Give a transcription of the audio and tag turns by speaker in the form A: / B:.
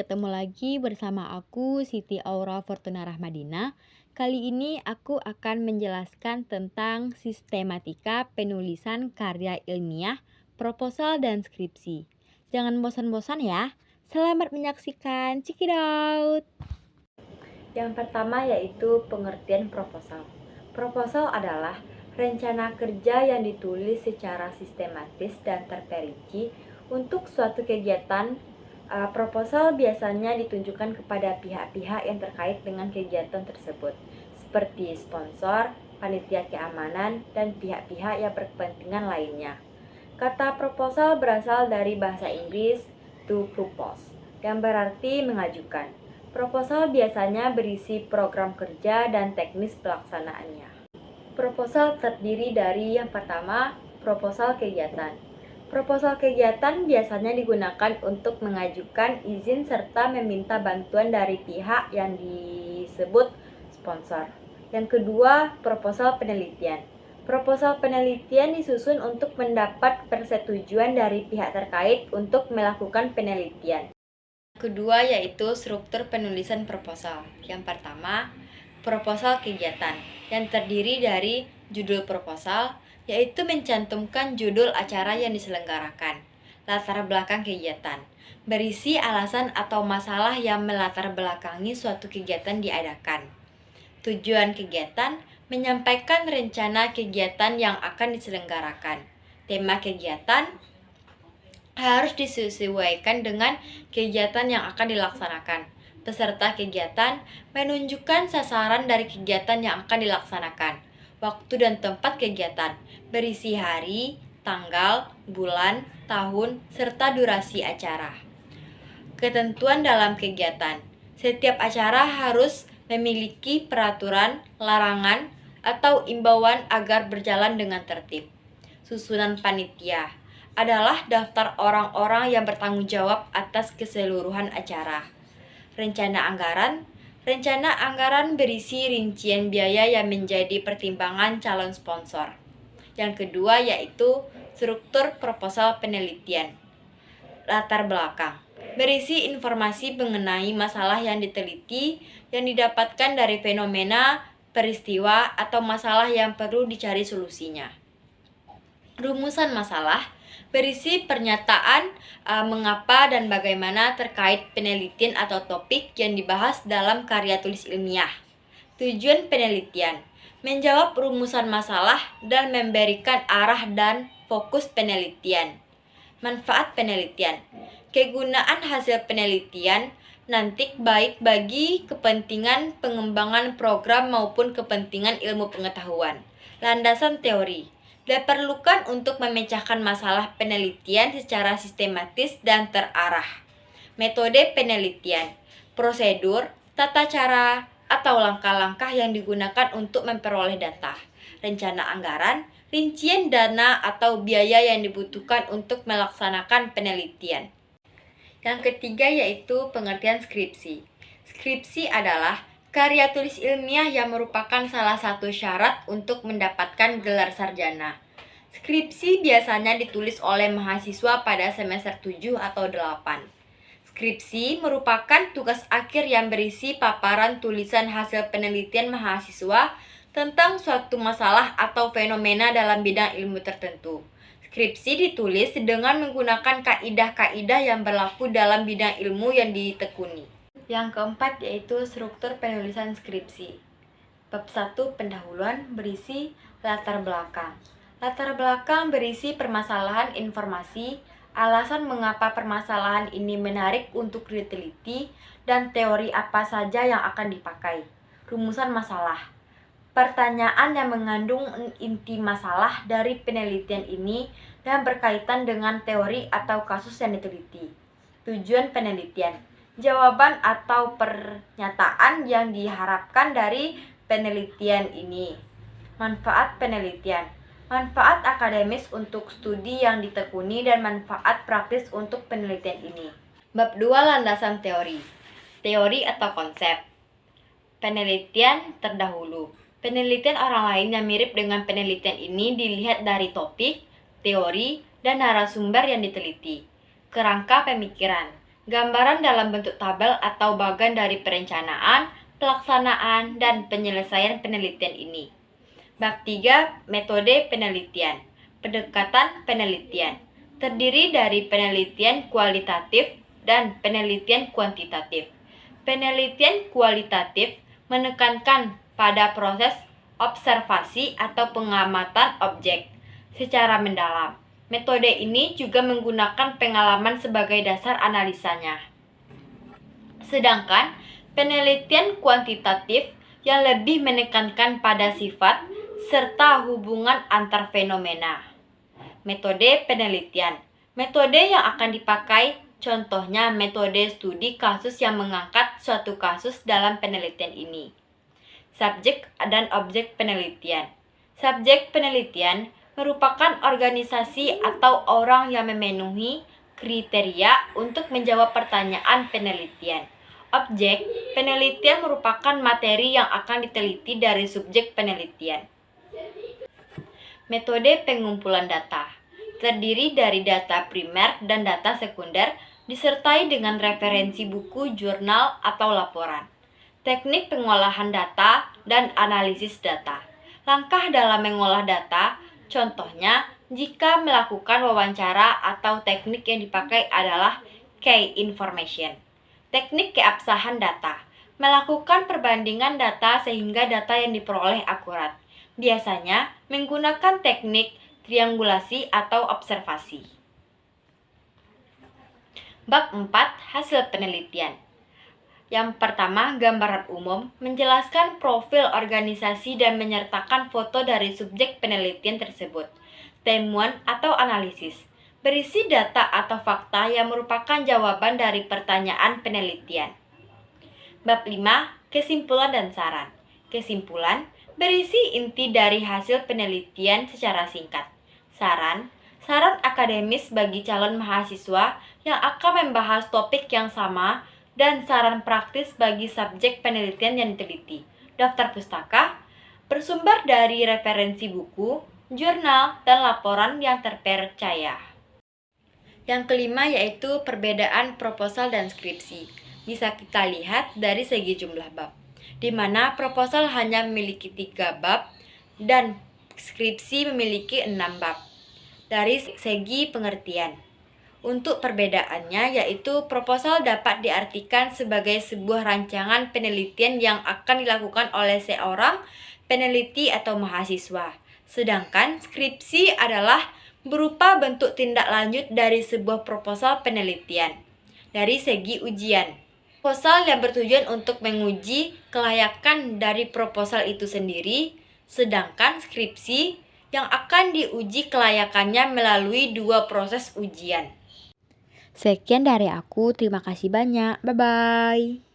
A: ketemu lagi bersama aku Siti Aura Fortuna Rahmadina. Kali ini aku akan menjelaskan tentang sistematika penulisan karya ilmiah, proposal, dan skripsi. Jangan bosan-bosan ya. Selamat menyaksikan. Check it out. Yang pertama yaitu pengertian proposal. Proposal adalah rencana kerja yang ditulis secara sistematis dan terperinci untuk suatu kegiatan. Proposal biasanya ditunjukkan kepada pihak-pihak yang terkait dengan kegiatan tersebut, seperti sponsor, panitia keamanan, dan pihak-pihak yang berkepentingan lainnya. Kata proposal berasal dari bahasa Inggris to propose, yang berarti mengajukan. Proposal biasanya berisi program kerja dan teknis pelaksanaannya. Proposal terdiri dari yang pertama, proposal kegiatan. Proposal kegiatan biasanya digunakan untuk mengajukan izin serta meminta bantuan dari pihak yang disebut sponsor. Yang kedua, proposal penelitian. Proposal penelitian disusun untuk mendapat persetujuan dari pihak terkait untuk melakukan penelitian. Kedua yaitu struktur penulisan proposal. Yang pertama, proposal kegiatan yang terdiri dari judul proposal, yaitu mencantumkan judul acara yang diselenggarakan, latar belakang kegiatan, berisi alasan atau masalah yang melatar belakangi suatu kegiatan diadakan. Tujuan kegiatan, menyampaikan rencana kegiatan yang akan diselenggarakan. Tema kegiatan harus disesuaikan dengan kegiatan yang akan dilaksanakan. Peserta kegiatan menunjukkan sasaran dari kegiatan yang akan dilaksanakan. Waktu dan tempat kegiatan, berisi hari, tanggal, bulan, tahun, serta durasi acara. Ketentuan dalam kegiatan. Setiap acara harus memiliki peraturan, larangan, atau imbauan agar berjalan dengan tertib. Susunan panitia adalah daftar orang-orang yang bertanggung jawab atas keseluruhan acara. Rencana anggaran. Rencana anggaran berisi rincian biaya yang menjadi pertimbangan calon sponsor. Yang kedua yaitu struktur proposal penelitian. Latar belakang. Berisi informasi mengenai masalah yang diteliti yang didapatkan dari fenomena, peristiwa, atau masalah yang perlu dicari solusinya. Rumusan masalah berisi pernyataan mengapa dan bagaimana terkait penelitian atau topik yang dibahas dalam karya tulis ilmiah. Tujuan penelitian, menjawab rumusan masalah dan memberikan arah dan fokus penelitian. Manfaat penelitian, kegunaan hasil penelitian nanti baik bagi kepentingan pengembangan program maupun kepentingan ilmu pengetahuan. Landasan teori, diperlukan untuk memecahkan masalah penelitian secara sistematis dan terarah. Metode penelitian, prosedur, tata cara, atau langkah-langkah yang digunakan untuk memperoleh data. Rencana anggaran, rincian dana atau biaya yang dibutuhkan untuk melaksanakan penelitian. Yang ketiga yaitu pengertian skripsi. Skripsi adalah karya tulis ilmiah yang merupakan salah satu syarat untuk mendapatkan gelar sarjana. Skripsi biasanya ditulis oleh mahasiswa pada semester 7 atau 8. Skripsi merupakan tugas akhir yang berisi paparan tulisan hasil penelitian mahasiswa tentang suatu masalah atau fenomena dalam bidang ilmu tertentu. Skripsi ditulis dengan menggunakan kaidah-kaidah yang berlaku dalam bidang ilmu yang ditekuni. Yang keempat yaitu struktur penulisan skripsi. Bab 1 pendahuluan berisi latar belakang. Latar belakang berisi permasalahan informasi, alasan mengapa permasalahan ini menarik untuk diteliti, dan teori apa saja yang akan dipakai. Rumusan masalah. Pertanyaan yang mengandung inti masalah dari penelitian ini dan berkaitan dengan teori atau kasus yang diteliti. Tujuan penelitian. Jawaban atau pernyataan yang diharapkan dari penelitian ini. Manfaat penelitian. Manfaat akademis untuk studi yang ditekuni dan manfaat praktis untuk penelitian ini. Bab 2 landasan teori. Teori atau konsep. Penelitian terdahulu. Penelitian orang lain yang mirip dengan penelitian ini dilihat dari topik, teori, dan narasumber yang diteliti. Kerangka pemikiran. Gambaran dalam bentuk tabel atau bagan dari perencanaan, pelaksanaan, dan penyelesaian penelitian ini. Bab 3, metode penelitian. Pendekatan penelitian. Terdiri dari penelitian kualitatif dan penelitian kuantitatif. Penelitian kualitatif menekankan pada proses observasi atau pengamatan objek secara mendalam. Metode ini juga menggunakan pengalaman sebagai dasar analisanya. Sedangkan penelitian kuantitatif yang lebih menekankan pada sifat serta hubungan antar fenomena. Metode penelitian. Metode yang akan dipakai contohnya metode studi kasus yang mengangkat suatu kasus dalam penelitian ini. Subjek dan objek penelitian. Subjek penelitian merupakan organisasi atau orang yang memenuhi kriteria untuk menjawab pertanyaan penelitian. Objek penelitian merupakan materi yang akan diteliti dari subjek penelitian. Metode pengumpulan data terdiri dari data primer dan data sekunder disertai dengan referensi buku, jurnal, atau laporan. Teknik pengolahan data dan analisis data. Langkah dalam mengolah data, contohnya jika melakukan wawancara atau teknik yang dipakai adalah key information. Teknik keabsahan data. Melakukan perbandingan data sehingga data yang diperoleh akurat. Biasanya menggunakan teknik triangulasi atau observasi. Bab 4, hasil penelitian. Yang pertama, gambaran umum, menjelaskan profil organisasi dan menyertakan foto dari subjek penelitian tersebut. Temuan atau analisis, berisi data atau fakta yang merupakan jawaban dari pertanyaan penelitian. Bab 5, kesimpulan dan saran. Kesimpulan, berisi inti dari hasil penelitian secara singkat. Saran akademis bagi calon mahasiswa yang akan membahas topik yang sama dan saran praktis bagi subjek penelitian yang diteliti. Daftar pustaka bersumber dari referensi buku, jurnal, dan laporan yang terpercaya. Yang kelima yaitu perbedaan proposal dan skripsi. Bisa kita lihat dari segi jumlah bab, di mana proposal hanya memiliki 3 bab dan skripsi memiliki 6 bab. Dari segi pengertian, untuk perbedaannya yaitu proposal dapat diartikan sebagai sebuah rancangan penelitian yang akan dilakukan oleh seorang peneliti atau mahasiswa. Sedangkan skripsi adalah berupa bentuk tindak lanjut dari sebuah proposal penelitian. Dari segi ujian, proposal yang bertujuan untuk menguji kelayakan dari proposal itu sendiri, sedangkan skripsi yang akan diuji kelayakannya melalui 2 proses ujian. Sekian dari aku, terima kasih banyak. Bye-bye.